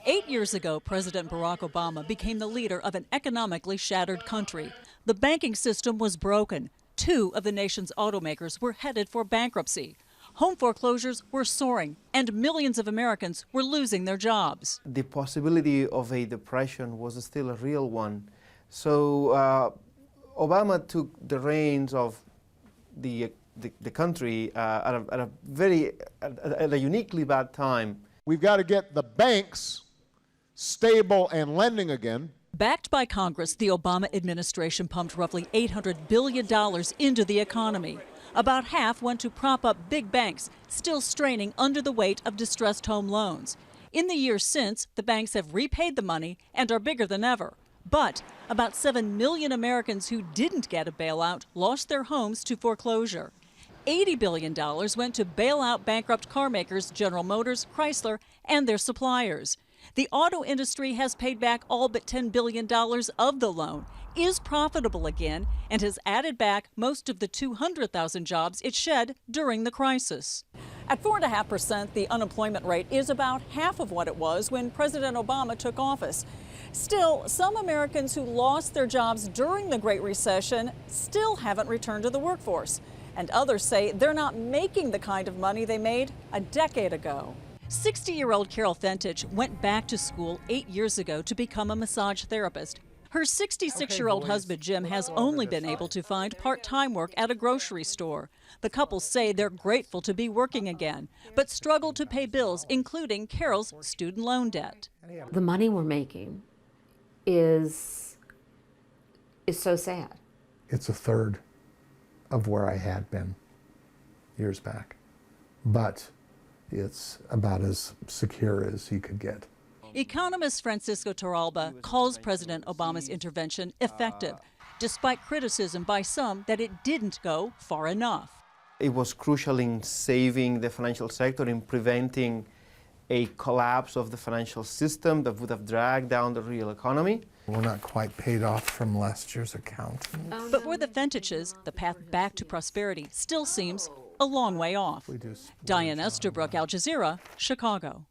8 years ago, President Barack Obama became the leader of an economically shattered country. The banking system was broken. 2 of the nation's automakers were headed for bankruptcy. Home foreclosures were soaring, and millions of Americans were losing their jobs. The possibility of a depression was still a real one. So Obama took the reins of the country at a uniquely bad time. We've got to get the banks stable and lending again. Backed by Congress, the Obama administration pumped roughly $800 billion into the economy. About half went to prop up big banks, still straining under the weight of distressed home loans. In the years since, the banks have repaid the money and are bigger than ever. But about 7 million Americans who didn't get a bailout lost their homes to foreclosure. $80 billion went to bail out bankrupt car makers General Motors, Chrysler, and their suppliers. The auto industry has paid back all but $10 billion of the loan, is profitable again, and has added back most of the 200,000 jobs it shed during the crisis. At 4.5%, the unemployment rate is about half of what it was when President Obama took office. Still, some Americans who lost their jobs during the Great Recession still haven't returned to the workforce. And others say they're not making the kind of money they made a decade ago. 60-year-old Carole FEINTECH went back to school 8 years ago to become a massage therapist. Her 66-year-old husband, Jim, has only been able to find part-time work at a grocery store. The couple say they're grateful to be working again, but struggle to pay bills, including Carole's student loan debt. The money we're making is so sad. It's a third of where I had been years back, but it's about as secure as you could get. Economist Francisco TORRALBA calls President Obama's intervention effective, despite criticism by some that it didn't go far enough. It was crucial in saving the financial sector, in preventing a collapse of the financial system that would have dragged down the real economy. We're not quite paid off from last year's account. But for the FEINTECHs, the path back to prosperity still seems a long way off. Diane, Eastabrook, Al Jazeera, Chicago.